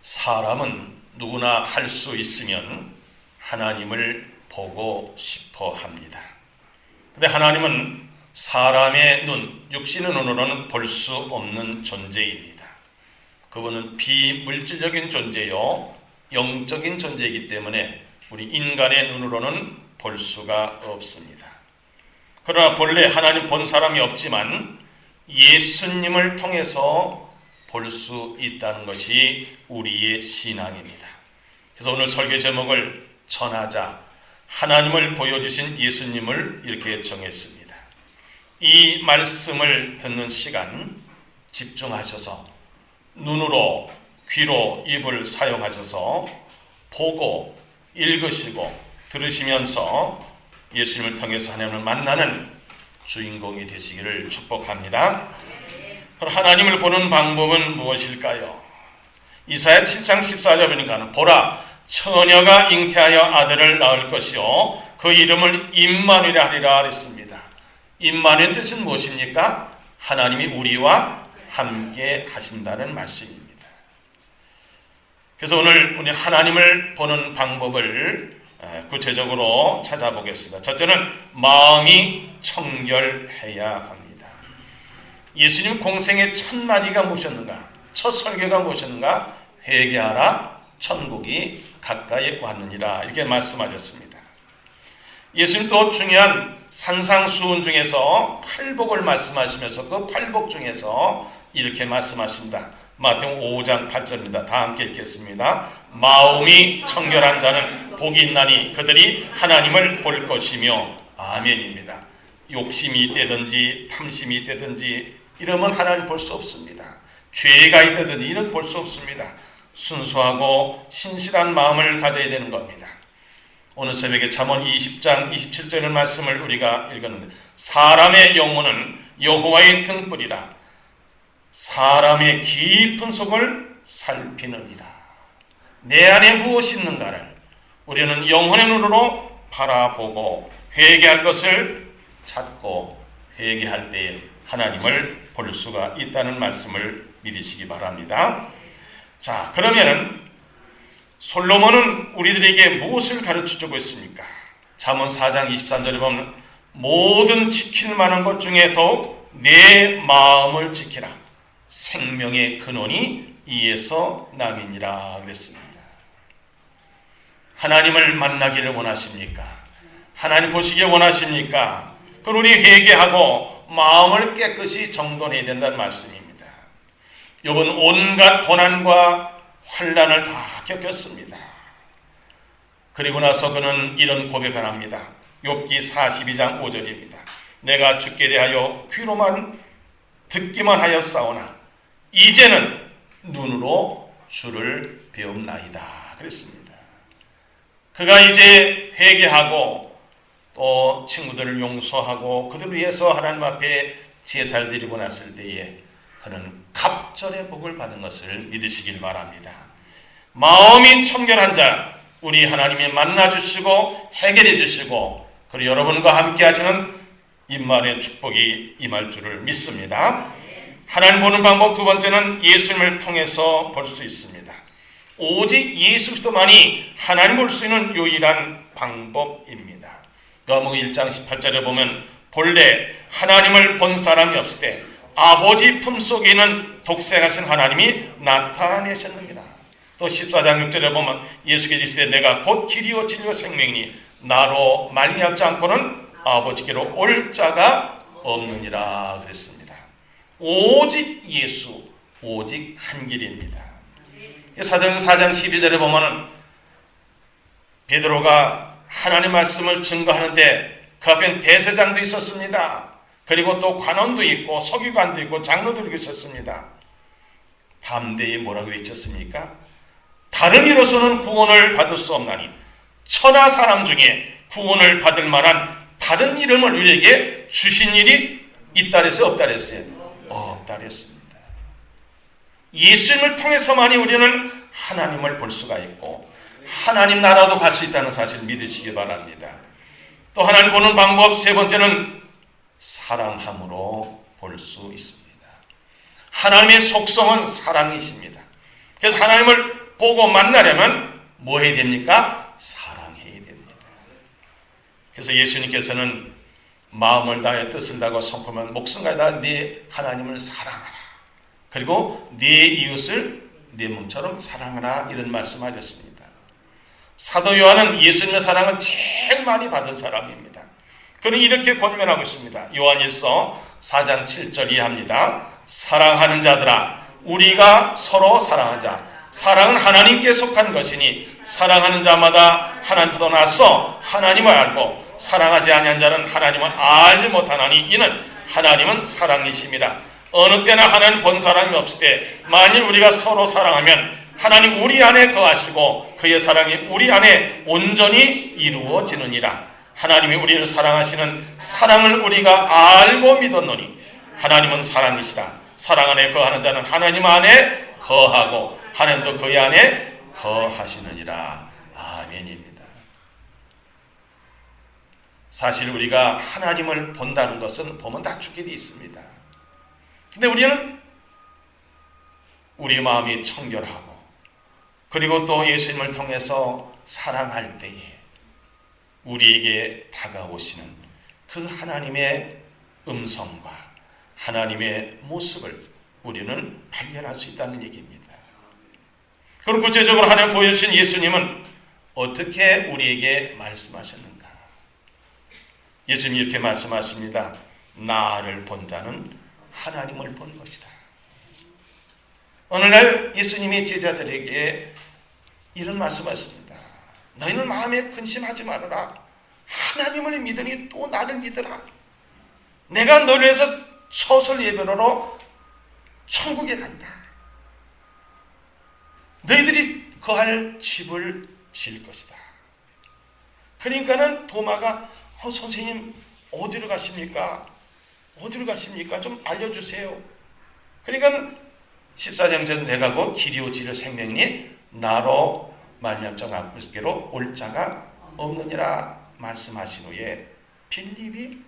사람은 누구나 할 수 있으면 하나님을 보고 싶어 합니다. 근데 하나님은 사람의 눈, 육신의 눈으로는 볼 수 없는 존재입니다. 그분은 비물질적인 존재요, 영적인 존재이기 때문에 우리 인간의 눈으로는 볼 수가 없습니다. 그러나 본래 하나님 본 사람이 없지만 예수님을 통해서 볼 수 있다는 것이 우리의 신앙입니다. 그래서 오늘 설교 제목을 전하자, 하나님을 보여주신 예수님을 이렇게 정했습니다. 이 말씀을 듣는 시간 집중하셔서 눈으로, 귀로, 입을 사용하셔서 보고 읽으시고 들으시면서 예수님을 통해서 하나님을 만나는 주인공이 되시기를 축복합니다. 그럼 하나님을 보는 방법은 무엇일까요? 이사야 7장 14절 보니까 보라, 처녀가 잉태하여 아들을 낳을 것이요 그 이름을 임마누엘이라 하리라 그랬습니다. 임마누엘 뜻은 무엇입니까? 하나님이 우리와 함께 하신다는 말씀입니다. 그래서 오늘 우리 하나님을 보는 방법을 구체적으로 찾아보겠습니다. 첫째는 마음이 청결해야 합니다. 예수님 공생의 첫 마디가 무엇이었는가? 첫 설교가 무엇이었는가? 회개하라, 천국이 가까이 왔느니라, 이렇게 말씀하셨습니다. 예수님 또 중요한 산상수훈 중에서 팔복을 말씀하시면서 그 팔복 중에서 이렇게 말씀하십니다. 마태복음 5장 8절입니다. 다 함께 읽겠습니다. 마음이 청결한 자는 복이 있나니 그들이 하나님을 볼 것이며, 아멘입니다. 욕심이 있다든지 탐심이 있다든지 이러면 하나님 볼 수 없습니다. 죄가 있다든지 이런 볼 수 없습니다. 순수하고 신실한 마음을 가져야 되는 겁니다. 오늘 새벽에 잠언 20장 27절의 말씀을 우리가 읽었는데, 사람의 영혼은 여호와의 등불이라 사람의 깊은 속을 살피느니라. 내 안에 무엇이 있는가를 우리는 영혼의 눈으로 바라보고 회개할 것을 찾고 회개할 때에 하나님을 볼 수가 있다는 말씀을 믿으시기 바랍니다. 자, 그러면은 솔로몬은 우리들에게 무엇을 가르쳐주고 있습니까? 잠언 4장 23절에 보면 모든 지킬 만한 것 중에 더욱 내 마음을 지키라. 생명의 근원이 이에서 남이니라 그랬습니다. 하나님을 만나기를 원하십니까? 하나님 보시길 원하십니까? 그럼 우리 회개하고 마음을 깨끗이 정돈해야 된다는 말씀입니다. 욥은 온갖 고난과 환난을 다 겪었습니다. 그리고 나서 그는 이런 고백을 합니다. 욥기 42장 5절입니다. 내가 주께 대하여 귀로만 듣기만 하였사오나 이제는 눈으로 주를 배움나이다 그랬습니다. 그가 이제 회개하고 또 친구들을 용서하고 그들을 위해서 하나님 앞에 제사를 드리고 났을 때에 그는 갑절의 복을 받은 것을 믿으시길 바랍니다. 마음이 청결한 자, 우리 하나님이 만나주시고 해결해 주시고 그리고 여러분과 함께 하시는 임마누엘 축복이 임할 줄을 믿습니다. 하나님 보는 방법 두 번째는 예수님을 통해서 볼 수 있습니다. 오직 예수 그리스도만이 하나님 볼 수 있는 유일한 방법입니다. 요한복음 1장 18절에 보면 본래 하나님을 본 사람이 없을 때 아버지 품속에 있는 독생하신 하나님이 나타내셨느니라. 또 14장 6절에 보면 예수께서 이르시되 내가 곧 길이요 진리요 생명이니 나로 말미암지 않고는 아버지께로 올 자가 없느니라 그랬습니다. 오직 예수, 오직 한 길입니다. 사도행전 4장 12절에 보면 베드로가 하나님 말씀을 증거하는데 그 앞엔 대제사장도 있었습니다. 그리고 또 관원도 있고 서기관도 있고 장로들도 있었습니다. 담대히 뭐라고 외쳤습니까? 다른 이로서는 구원을 받을 수 없나니 천하 사람 중에 구원을 받을 만한 다른 이름을 우리에게 주신 일이 있다 그랬어요? 없다 그랬어요? 없다 그랬습니다. 예수님을 통해서만이 우리는 하나님을 볼 수가 있고 하나님 나라도 갈 수 있다는 사실 믿으시기 바랍니다. 또 하나님 보는 방법 세 번째는 사랑함으로 볼 수 있습니다. 하나님의 속성은 사랑이십니다. 그래서 하나님을 보고 만나려면 뭐 해야 됩니까? 사랑해야 됩니다. 그래서 예수님께서는 마음을 다해 뜻을 다하고 성품을 목숨을 다해 네 하나님을 사랑하라. 그리고 네 이웃을 네 몸처럼 사랑하라. 이런 말씀하셨습니다. 사도 요한은 예수님의 사랑을 제일 많이 받은 사람입니다. 그는 이렇게 권면하고 있습니다. 요한일서 4장 7절 이하입니다. 사랑하는 자들아, 우리가 서로 사랑하자. 사랑은 하나님께 속한 것이니 사랑하는 자마다 하나님보다 나서 하나님을 알고 사랑하지 아니한 자는 하나님을 알지 못하나니 이는 하나님은 사랑이심이라. 어느 때나 하나님 본 사람이 없을 때 만일 우리가 서로 사랑하면 하나님 우리 안에 거하시고 그의 사랑이 우리 안에 온전히 이루어지느니라. 하나님이 우리를 사랑하시는 사랑을 우리가 알고 믿었노니 하나님은 사랑이시라. 사랑 안에 거하는 자는 하나님 안에 거하고 하나님도 그의 안에 거하시느니라. 아멘입니다. 사실 우리가 하나님을 본다는 것은 보면 다 죽게 되어 있습니다. 근데 우리는 우리 마음이 청결하고 그리고 또 예수님을 통해서 사랑할 때에 우리에게 다가오시는 그 하나님의 음성과 하나님의 모습을 우리는 발견할 수 있다는 얘기입니다. 그럼 구체적으로 하나님 보여주신 예수님은 어떻게 우리에게 말씀하셨는가? 예수님이 이렇게 말씀하십니다. 나를 본 자는 하나님을 본 것이다. 오늘날 예수님이 제자들에게 이런 말씀하셨습니다. 너희는 마음에 근심하지 말아라. 하나님을 믿으니 또 나를 믿으라. 내가 너를 위해서 처소를 예배로 천국에 간다. 너희들이 거할 집을 지을 것이다. 그러니까는 도마가 선생님 어디로 가십니까? 어디로 가십니까? 좀 알려주세요. 그러니까 14장 전 내가 곧 길이요 진리요 생명이니 나로 말미암자 아버지께로 올 자가 없느니라 말씀하신 후에 빌립이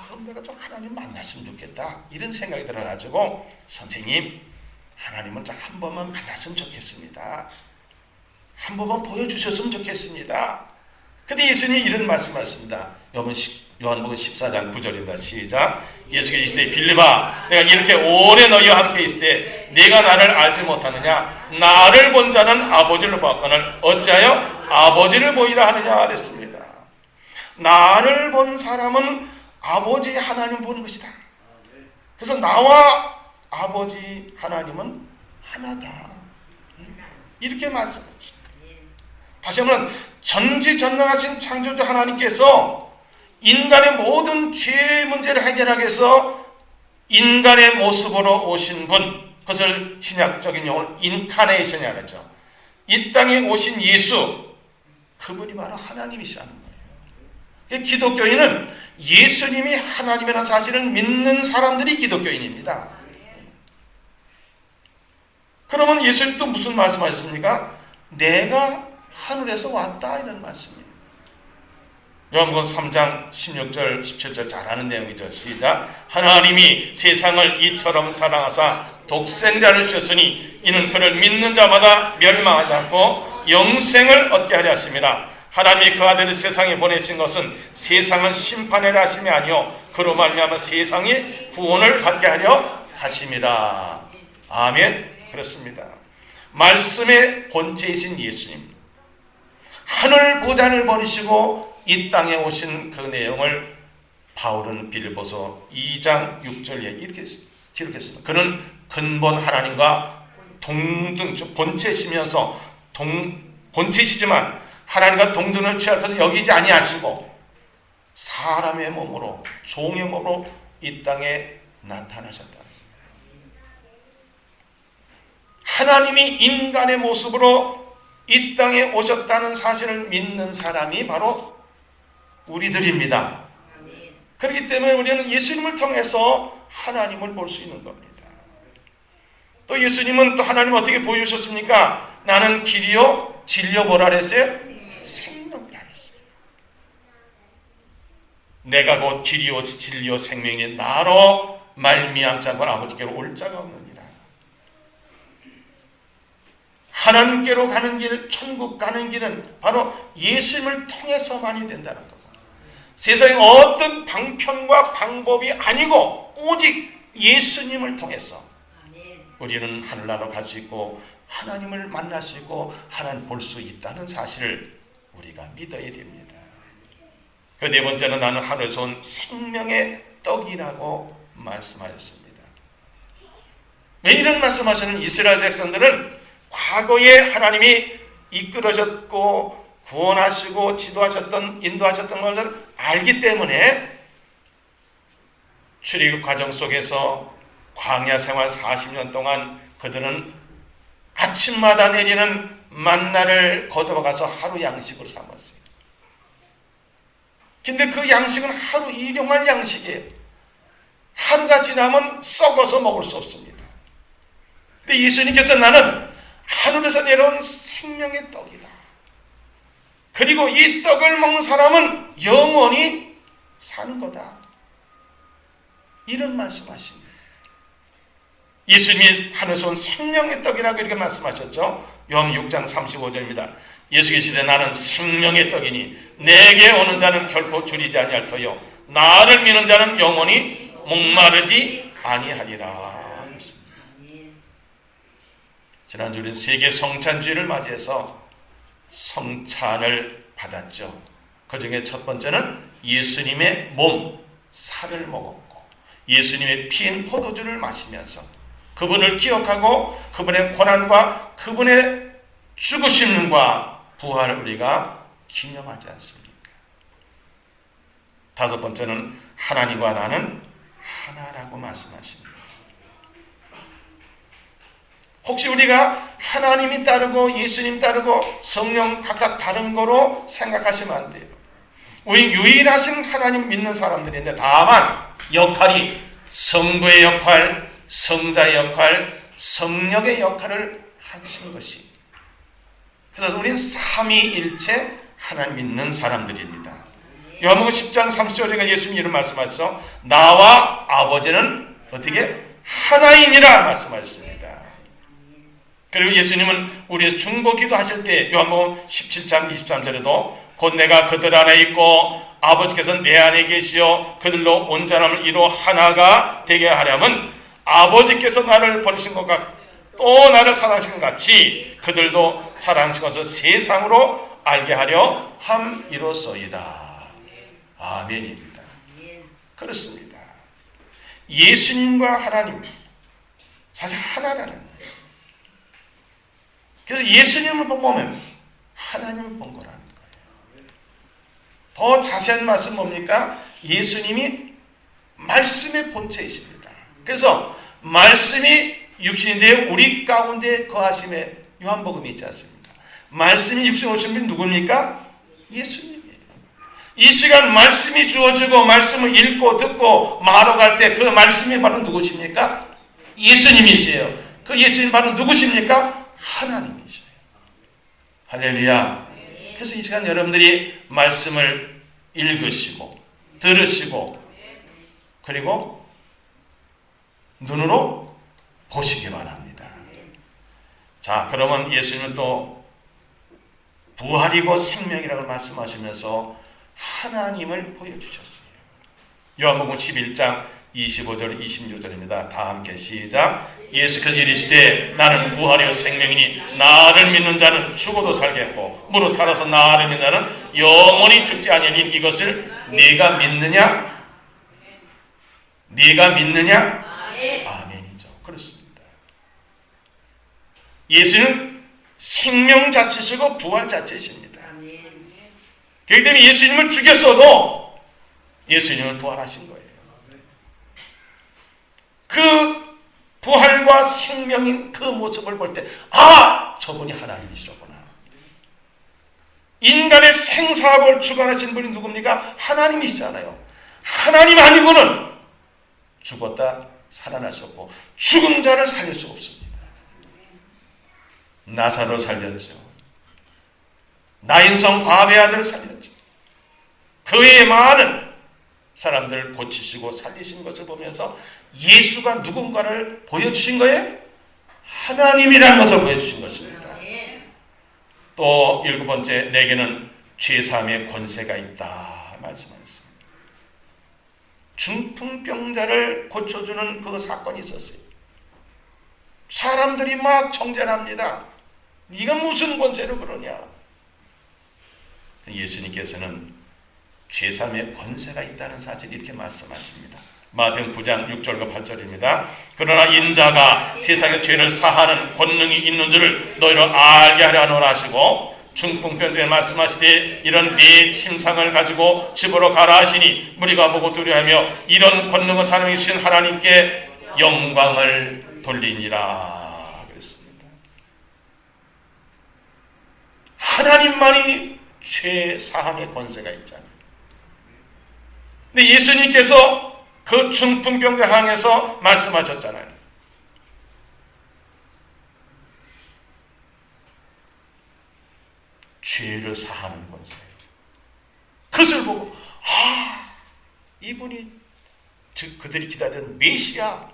그럼 내가 좀 하나님 만났으면 좋겠다 이런 생각이 들어가지고 선생님 하나님을 한 번만 만났으면 좋겠습니다. 한 번만 보여주셨으면 좋겠습니다. 근데 예수님이 이런 말씀하십니다. 요한복음 14장 9절입니다. 시작. 예수께서 이시되 빌립아 내가 이렇게 오래 너희와 함께 있을 때 네가 나를 알지 못하느냐? 나를 본 자는 아버지를 보았거늘 어찌하여 아버지를 보이라 하느냐 그랬습니다. 나를 본 사람은 아버지 하나님 보는 것이다. 그래서 나와 아버지 하나님은 하나다. 이렇게 말씀하십니다. 다시 한번 전지전능하신 창조주 하나님께서 인간의 모든 죄의 문제를 해결하기 위해서 인간의 모습으로 오신 분, 그것을 신약적인 용어로 인카네이션이라고 하죠. 이 땅에 오신 예수, 그분이 바로 하나님이시라는 거예요. 기독교인은 예수님이 하나님이라는 사실을 믿는 사람들이 기독교인입니다. 그러면 예수님 또 무슨 말씀하셨습니까? 내가 하늘에서 왔다 이런 말씀이에요. 요한복음 3장 16절 17절 잘 아는 내용이죠. 시작. 하나님이 세상을 이처럼 사랑하사 독생자를 주셨으니 이는 그를 믿는 자마다 멸망하지 않고 영생을 얻게 하려 하심이라. 하나님이 그 아들을 세상에 보내신 것은 세상은 심판하려 하심이 아니요 그로 말미암아 세상이 구원을 받게 하려 하심이라. 아멘. 그렇습니다. 말씀의 본체이신 예수님, 하늘 보좌를 버리시고 이 땅에 오신 그 내용을 바울은 빌립보서 2장 6절에 이렇게 기록했습니다. 그는 근본 하나님과 동등, 본체시면서 본체시지만 하나님과 동등을 취할 것을 여기지 아니하시고 사람의 몸으로 종의 몸으로 이 땅에 나타나셨다. 하나님이 인간의 모습으로 이 땅에 오셨다는 사실을 믿는 사람이 바로 우리들입니다. 그렇기 때문에 우리는 예수님을 통해서 하나님을 볼 수 있는 겁니다. 또 예수님은 또 하나님 어떻게 보여주셨습니까? 나는 길이요 진리요 뭐라 그랬어요? 생명이라 그랬어요. 내가 곧 길이요 진리요 생명이 나로 말미암지 않고 아버지께로 올 자가 없느니라. 하나님께로 가는 길, 천국 가는 길은 바로 예수님을 통해서만이 된다는 거고, 세상의 어떤 방편과 방법이 아니고 오직 예수님을 통해서 우리는 하늘나라로 갈 수 있고 하나님을 만날 수 있고 하나님 볼 수 있다는 사실을 우리가 믿어야 됩니다. 그 네 번째는 나는 하늘에서 온 생명의 떡이라고 말씀하셨습니다. 왜 이런 말씀하시는 이스라엘 백성들은 과거에 하나님이 이끌어셨고 구원하시고 지도하셨던 인도하셨던 것을 알기 때문에 출애굽 과정 속에서 광야 생활 40년 동안 그들은 아침마다 내리는 만나를 거두어가서 하루 양식으로 삼았어요. 근데 그 양식은 하루 일용할 양식이에요. 하루가 지나면 썩어서 먹을 수 없습니다. 근데 예수님께서 나는 하늘에서 내려온 생명의 떡이다. 그리고 이 떡을 먹는 사람은 영원히 사는 거다. 이런 말씀하십니다. 예수님이 하늘에서 온 생명의 떡이라고 이렇게 말씀하셨죠. 요한복음 6장 35절입니다. 예수께서 나는 생명의 떡이니 내게 오는 자는 결코 줄이지 아니할 터요 나를 믿는 자는 영원히 목마르지 아니하리라. 지난주 우리는 세계 성찬주의를 맞이해서 성찬을 받았죠. 그 중에 첫 번째는 예수님의 몸, 살을 먹었고 예수님의 피인 포도주를 마시면서 그분을 기억하고 그분의 고난과 그분의 죽으심과 부활을 우리가 기념하지 않습니까? 다섯 번째는 하나님과 나는 하나라고 말씀하십니다. 혹시 우리가 하나님이 따르고 예수님 따르고 성령 각각 다른 거로 생각하시면 안 돼요. 우리 유일하신 하나님 믿는 사람들인데 다만 역할이 성부의 역할, 성자의 역할, 성령의 역할을 하신 것이. 그래서 우리는 삼위일체 하나님 믿는 사람들입니다. 요한복음 10장 30절에 예수님이 이런 말씀하셨죠. 나와 아버지는 어떻게 하나이니라 말씀하셨습니다. 그리고 예수님은 우리의 중보기도 하실 때 요한복음 17장 23절에도 곧 내가 그들 안에 있고 아버지께서 내 안에 계시어 그들로 온전함을 이루 하나가 되게 하려면 아버지께서 나를 버리신 것 같고 또 나를 사랑하신 것 같이 그들도 사랑하신 것을 세상으로 알게 하려 함이로소이다. 아멘입니다. 그렇습니다. 예수님과 하나님 사실 하나라는 거예요. 그래서 예수님을 보면 하나님을 본 거라는 거예요. 더 자세한 말씀 뭡니까? 예수님이 말씀의 본체이십니다. 그래서 말씀이 육신이 되어 우리 가운데 거하심에 요한복음이 있지 않습니까? 말씀이 육신 오신 분이 누굽니까? 예수님이에요. 이 시간 말씀이 주어지고 말씀을 읽고 듣고 말하갈 때 그 말씀이 바로 누구십니까? 예수님이세요. 그 예수님 바로 누구십니까? 하나님이세요. 할렐루야. 그래서 이 시간 여러분들이 말씀을 읽으시고 들으시고 그리고 눈으로 보시기 바랍니다. 자, 그러면 예수님은 또 부활이고 생명이라고 말씀하시면서 하나님을 보여주셨어요. 요한복음 11장 25절 26절입니다. 다 함께 시작. 예수께서 이르시되 나는 부활이요 생명이니 나를 믿는 자는 죽어도 살겠고 무릇 살아서 나를 믿는 자는 영원히 죽지 아니하니 이것을 네가 믿느냐? 네가 믿느냐? 아멘이죠. 그렇습니다. 예수는 생명 자체시고 부활 자체십니다. 그렇기 때문에 예수님을 죽였어도 예수님은 부활하신 거예요. 그 부활과 생명인 그 모습을 볼 때 아! 저분이 하나님이시구나. 인간의 생사학을 주관하신 분이 누굽니까? 하나님이시잖아요. 하나님 아니고는 죽었다 살아날 수 없고 죽은 자를 살릴 수 없습니다. 나사로 살렸죠. 나인성 과부의 아들을 살렸죠. 그 외에 많은 사람들을 고치시고 살리신 것을 보면서 예수가 누군가를 보여주신 거예요? 하나님이라는 것을 보여주신 것입니다. 또 7번째, 내게는 죄사함의 권세가 있다 말씀하셨습니다. 중풍병자를 고쳐주는 그 사건이 있었어요. 사람들이 막 정죄합니다. 네가 무슨 권세로 그러냐. 예수님께서는 죄사함의 권세가 있다는 사실을 이렇게 말씀하십니다. 마태복음 9장 6절과 8절입니다. 그러나 인자가 세상의 죄를 사하는 권능이 있는 줄을 너희로 알게 하려 하노라 하시고, 중풍병자에 말씀하시되 이런 네 침상을 가지고 집으로 가라 하시니 무리가 보고 두려워하며 이런 권능을 사람이 주신 하나님께 영광을 돌리니라 그랬습니다. 하나님만이 죄 사함의 권세가 있잖아요. 근데 예수님께서 그 중풍병자 향해서 말씀하셨잖아요. 죄를 사하는 권세. 그것을 보고 이분이 즉 그들이 기다리던 메시아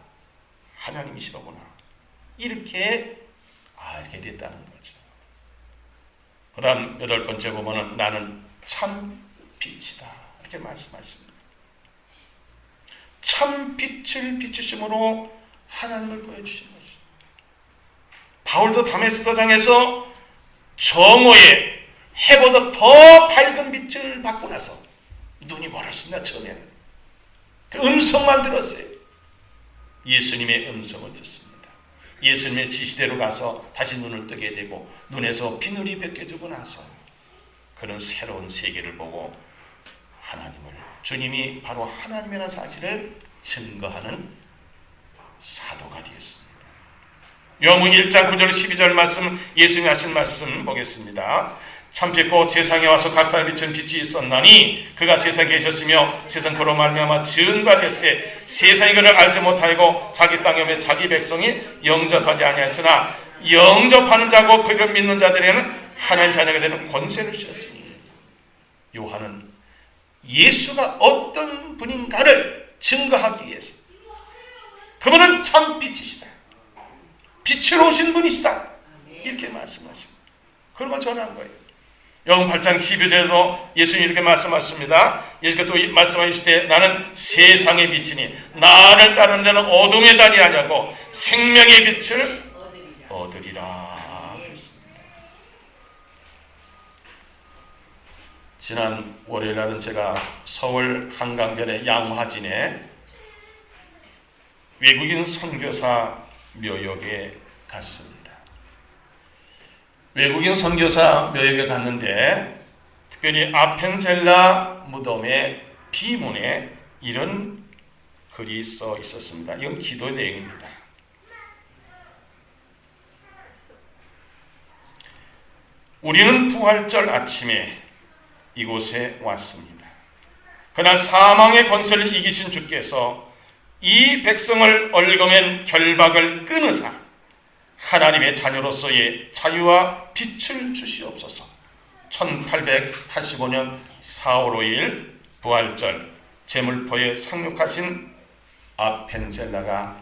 하나님이시로구나, 이렇게 알게 됐다는 거죠. 그 다음 8번째 보면은 나는 참 빛이다 이렇게 말씀하십니다. 참 빛을 비추심으로 하나님을 보여주신 거죠. 바울도 다메스코장에서 정오에 해보다 더 밝은 빛을 받고 나서 눈이 멀었습니다. 처음에는 그 음성만 들었어요. 예수님의 음성을 듣습니다. 예수님의 지시대로 가서 다시 눈을 뜨게 되고 눈에서 비늘이 벗겨지고 나서 그런 새로운 세계를 보고 하나님을, 주님이 바로 하나님이라는 사실을 증거하는 사도가 되었습니다. 요한복음 1장 9절 12절 말씀, 예수님이 하신 말씀 보겠습니다. 참 빛고 세상에 와서 각 사람이 비추는 빛이 있었나니 그가 세상에 계셨으며 세상 그로 말미암아 증거가 되었을 때 세상이 그를 알지 못하고 자기 땅에 오매 자기 백성이 영접하지 아니하였으나 영접하는 자고 그를 믿는 자들에게는 하나님 자녀가 되는 권세를 주셨으니, 요한은 예수가 어떤 분인가를 증거하기 위해서 그분은 참 빛이시다, 빛으로 오신 분이시다 이렇게 말씀하십니다. 그런 걸 전한 거예요. 요한복음 8장 12절에도 예수님이 이렇게 말씀하십니다. 예수께서 또 말씀하시되 나는 세상의 빛이니 나를 따르는 자는 어둠에 다니지 아니하고 생명의 빛을 얻으리라 그랬습니다. 지난 월요일 날은 제가 서울 한강변의 양화진에 외국인 선교사 묘역에 갔습니다. 외국인 선교사 묘역에 갔는데 특별히 아펜셀라 무덤의 비문에 이런 글이 써 있었습니다. 이건 기도 내용입니다. 우리는 부활절 아침에 이곳에 왔습니다. 그날 사망의 권세를 이기신 주께서 이 백성을 얽어맨 결박을 끊으사 하나님의 자녀로서의 자유와 빛을 주시옵소서. 1885년 4월 5일 부활절 제물포에 상륙하신 아펜셀라가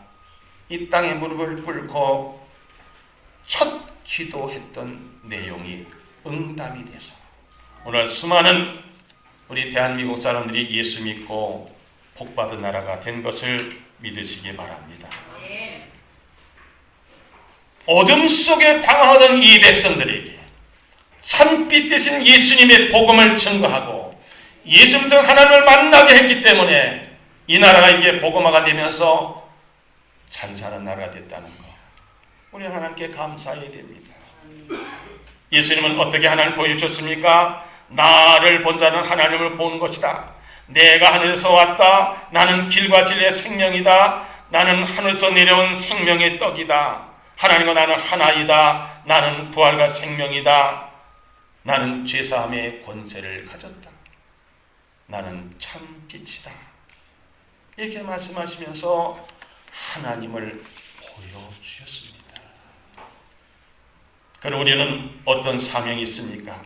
이 땅에 무릎을 꿇고 첫 기도했던 내용이 응답이 돼서 오늘 수많은 우리 대한민국 사람들이 예수 믿고 복받은 나라가 된 것을 믿으시기 바랍니다. 어둠 속에 방황하던 이 백성들에게 참빛 되신 예수님의 복음을 증거하고 예수님처 하나님을 만나게 했기 때문에 이 나라가 이게 복음화가 되면서 잘 사는 나라가 됐다는 거, 우리 하나님께 감사해야 됩니다. 예수님은 어떻게 하나님을 보여주셨습니까? 나를 본 자는 하나님을 본 것이다. 내가 하늘에서 왔다. 나는 길과 진리의 생명이다. 나는 하늘에서 내려온 생명의 떡이다. 하나님과 나는 하나이다. 나는 부활과 생명이다. 나는 죄사함의 권세를 가졌다. 나는 참 빛이다. 이렇게 말씀하시면서 하나님을 보여주셨습니다. 그럼 우리는 어떤 사명이 있습니까?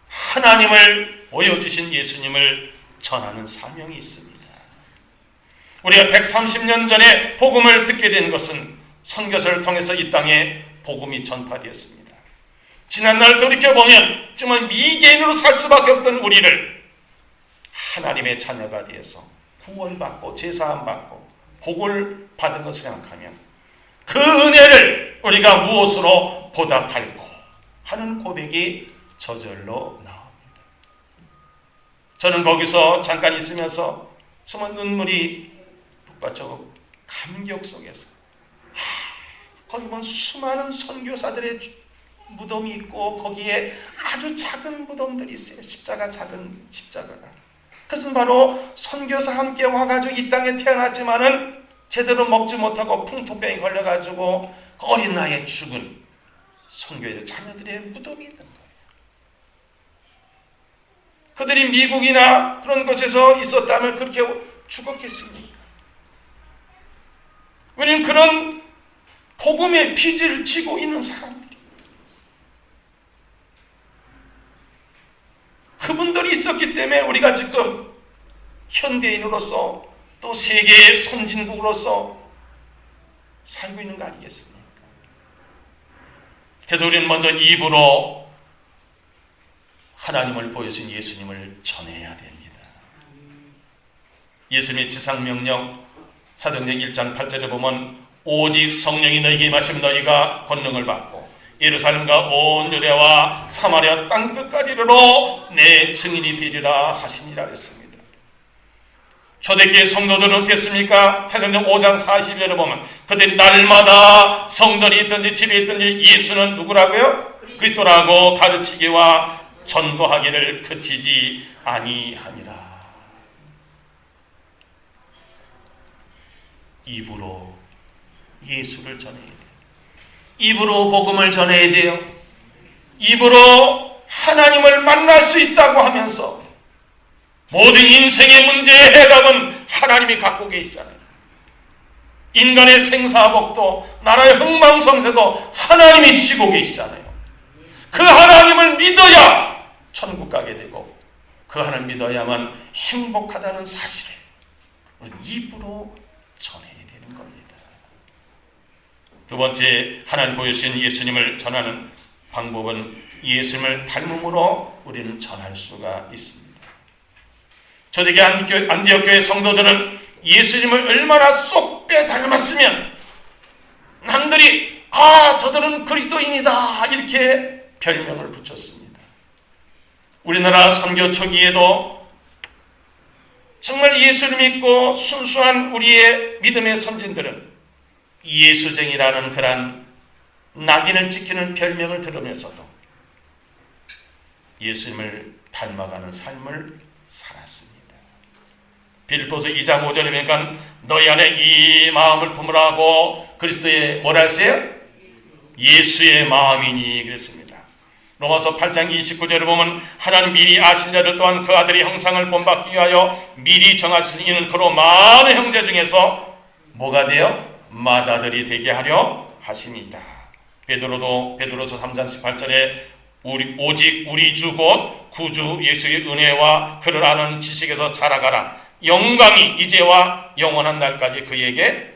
하나님을 보여주신 예수님을 전하는 사명이 있습니다. 우리가 130년 전에 복음을 듣게 된 것은 선교사를 통해서 이 땅에 복음이 전파되었습니다. 지난날 돌이켜보면 정말 미개인으로 살 수밖에 없던 우리를 하나님의 자녀가 되어서 구원받고 제사함받고 복을 받은 것을 생각하면 그 은혜를 우리가 무엇으로 보답할고 하는 고백이 저절로 나옵니다. 저는 거기서 잠깐 있으면서 정말 눈물이 북받쳐 감격 속에서 거기 보면 수많은 선교사들의 무덤이 있고 거기에 아주 작은 무덤들이 있어요. 작은 십자가가. 그것은 바로 선교사 함께 와가지고 이 땅에 태어났지만은 제대로 먹지 못하고 풍토병이 걸려가지고 어린 나이에 죽은 선교의 자녀들의 무덤이 있는 거예요. 그들이 미국이나 그런 곳에서 있었다면 그렇게 죽었겠습니까? 우리는 그런 복음의 빚을 지고 있는 사람들이 그분들이 있었기 때문에 우리가 지금 현대인으로서 또 세계의 선진국으로서 살고 있는 거 아니겠습니까? 그래서 우리는 먼저 입으로 하나님을 보여주신 예수님을 전해야 됩니다. 예수님의 지상명령 사도행전 1장 8절에 보면 오직 성령이 너희에게 임하시면 너희가 권능을 받고 예루살렘과 온 유대와 사마리아 땅끝까지 이르러 내 증인이 되리라 하시니라 했습니다. 초대교회 성도들은 어땠습니까? 사도행전 5장 40절에 보면 그들이 날마다 성전이 있든지 집에 있든지 예수는 누구라고요? 그리스도라고 가르치기와 전도하기를 그치지 아니하니라. 입으로 예수를 전해야 돼요. 입으로 복음을 전해야 돼요. 입으로 하나님을 만날 수 있다고 하면서 모든 인생의 문제의 해답은 하나님이 갖고 계시잖아요. 인간의 생사복도 나라의 흥망성쇠도 하나님이 쥐고 계시잖아요. 그 하나님을 믿어야 천국 가게 되고 그 하나님을 믿어야만 행복하다는 사실을 우리는 입으로 전해야 되는 겁니다. 두 번째, 하나님 보여주신 예수님을 전하는 방법은 예수님을 닮음으로 우리는 전할 수가 있습니다. 초대교회 안디옥 교회 성도들은 예수님을 얼마나 쏙 빼 닮았으면 남들이 저들은 그리스도인이다 이렇게 별명을 붙였습니다. 우리나라 선교 초기에도 정말 예수를 믿고 순수한 우리의 믿음의 선진들은 예수쟁이라는 그런 낙인을 찍히는 별명을 들으면서도 예수님을 닮아가는 삶을 살았습니다. 빌립보서 2장 5절에 보니까 너희 안에 이 마음을 품으라고 그리스도의 뭐라 했어요? 예수의 마음이니 그랬습니다. 로마서 8장 29절에 보면 하나님 미리 아신 자들 또한 그 아들의 형상을 본받기 위하여 미리 정하신 이는 그로 많은 형제 중에서 뭐가 되어 맏아들이 되게 하려 하십니다. 베드로서 3장 18절에 오직 우리 주 곧 구주 예수의 은혜와 그를 아는 지식에서 자라가라. 영광이 이제와 영원한 날까지 그에게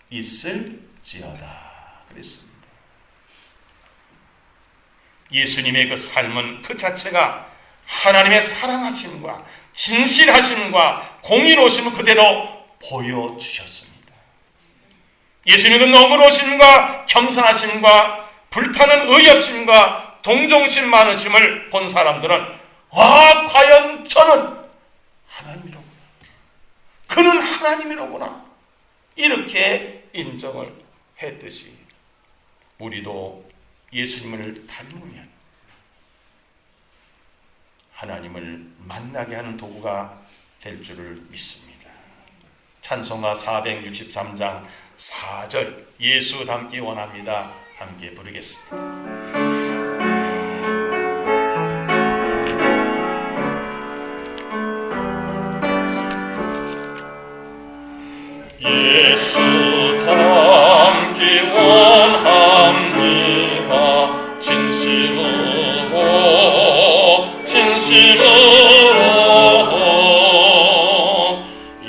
있을지어다 그랬습니다. 예수님의 그 삶은 그 자체가 하나님의 사랑하심과 진실하심과 공의로우심을 그대로 보여주셨습니다. 예수님의 그 너그러우심과 겸손하심과 불타는 의협심과 동정심 많으심을 본 사람들은 과연 저는 하나님이로구나. 그는 하나님이로구나. 이렇게 인정을 했듯이 우리도 예수님을 닮으면 하나님을 만나게 하는 도구가 될 줄을 믿습니다. 찬송가 463장 4절 예수 닮기 원합니다. 함께 부르겠습니다. 예수 닮기 원합니다. 진심으로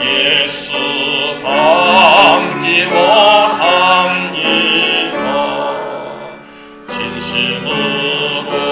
예수 닮기 원합니다. 진심으로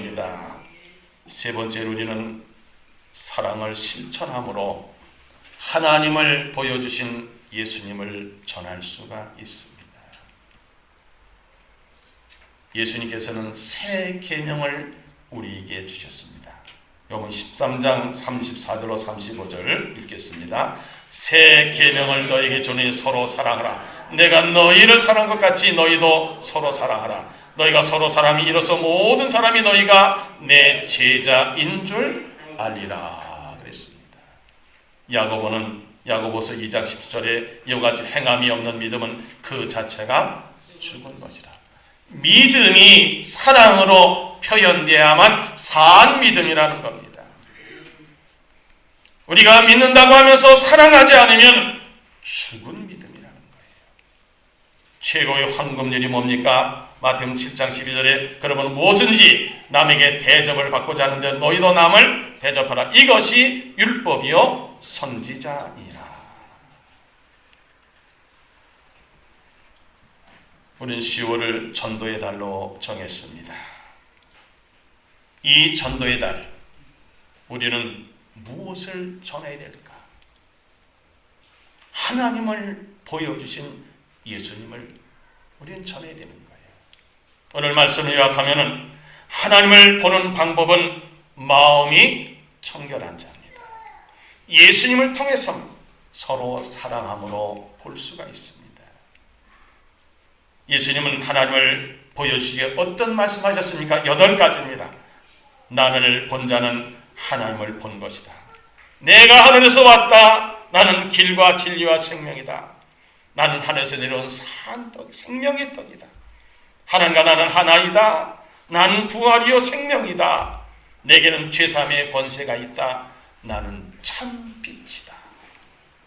것입니다. 세 번째로 우리는 사랑을 실천함으로 하나님을 보여주신 예수님을 전할 수가 있습니다. 예수님께서는 새 계명을 우리에게 주셨습니다. 요번 13장 34절로 35절을 읽겠습니다. 새 계명을 너에게 주니 서로 사랑하라. 내가 너희를 사랑한 것 같이 너희도 서로 사랑하라. 너희가 서로 사랑이 이로써 모든 사람이 너희가 내 제자인 줄 알리라 그랬습니다. 야고보서 2장 10절에 이와 같이 행함이 없는 믿음은 그 자체가 죽은 것이라. 믿음이 사랑으로 표현되어야만 산 믿음이라는 겁니다. 우리가 믿는다고 하면서 사랑하지 않으면 죽은 믿음이라는 거예요. 최고의 황금률이 뭡니까? 마태복음 7장 12절에 그러면 무엇인지 남에게 대접을 받고자 하는데 너희도 남을 대접하라. 이것이 율법이요 선지자니라. 우리는 10월을 전도의 달로 정했습니다. 이 전도의 달, 우리는 무엇을 전해야 될까? 하나님을 보여주신 예수님을 우리는 전해야 되는 거예요. 오늘 말씀을 요약하면은 하나님을 보는 방법은 마음이 청결한 자입니다. 예수님을 통해서 서로 사랑함으로 볼 수가 있습니다. 예수님은 하나님을 보여주시기에 어떤 말씀하셨습니까? 8가지입니다. 나를 본 자는 하나님을 본 것이다. 내가 하늘에서 왔다. 나는 길과 진리와 생명이다. 나는 하늘에서 내려온 산 떡, 생명의 떡이다. 하나님과 나는 하나이다. 나는 부활이요 생명이다. 내게는 죄사함의 권세가 있다. 나는 참 빛이다.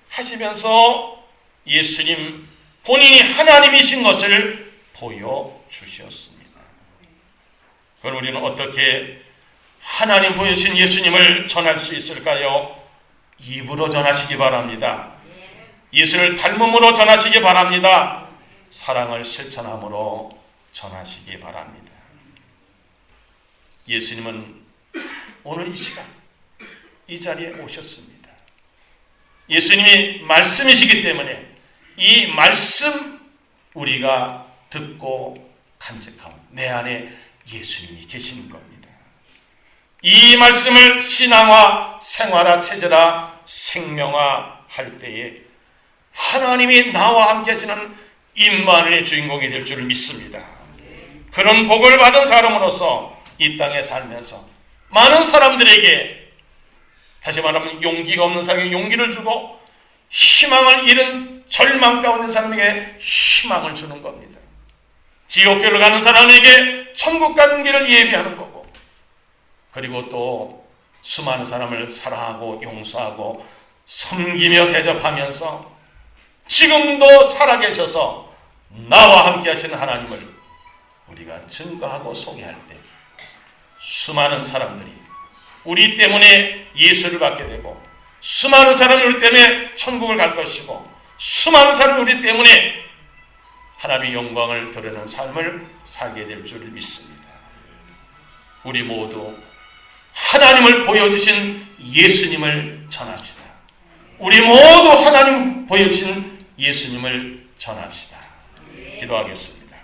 하시면서 예수님 본인이 하나님이신 것을 보여주셨습니다. 그럼 우리는 어떻게 하나님 보여주신 예수님을 전할 수 있을까요? 입으로 전하시기 바랍니다. 예수를 닮음으로 전하시기 바랍니다. 사랑을 실천함으로 전하시기 바랍니다. 예수님은 오늘 이 시간 이 자리에 오셨습니다. 예수님이 말씀이시기 때문에 이 말씀 우리가 듣고 간직하고 내 안에 예수님이 계시는 겁니다. 이 말씀을 신앙화, 생활화, 체질화, 생명화 할 때에 하나님이 나와 함께 하시는 임마누엘의 주인공이 될 줄 믿습니다. 그런 복을 받은 사람으로서 이 땅에 살면서 많은 사람들에게, 다시 말하면 용기가 없는 사람에게 용기를 주고 희망을 잃은 절망 가운데 사람에게 희망을 주는 겁니다. 지옥길을 가는 사람에게 천국 가는 길을 예비하는 거고, 그리고 또 수많은 사람을 사랑하고 용서하고 섬기며 대접하면서 지금도 살아계셔서 나와 함께 하시는 하나님을 우리가 증거하고 소개할 때 수많은 사람들이 우리 때문에 예수를 받게 되고, 수많은 사람이 우리 때문에 천국을 갈 것이고, 수많은 사람이 우리 때문에 하나님의 영광을 드러내는 삶을 살게 될 줄 믿습니다. 우리 모두 하나님을 보여주신 예수님을 전합시다. 우리 모두 하나님 보여주신 예수님을 전합시다. 기도하겠습니다.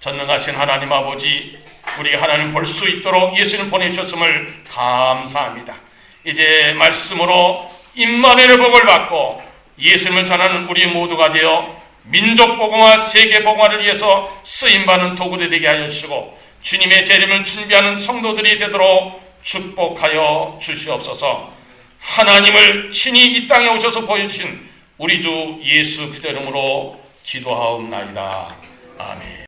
전능하신 하나님 아버지, 우리가 하나님을 볼 수 있도록 예수님 보내주셨음을 감사합니다. 이제 말씀으로 임마누엘의 복을 받고 예수님을 전하는 우리 모두가 되어 민족 복음화, 세계 복음화를 위해서 쓰임받는 도구들이 되게 하여 주시고, 주님의 재림을 준비하는 성도들이 되도록 축복하여 주시옵소서. 하나님을 친히 이 땅에 오셔서 보여주신 우리 주 예수 그리스도 이름으로 기도하옵나이다. 아멘.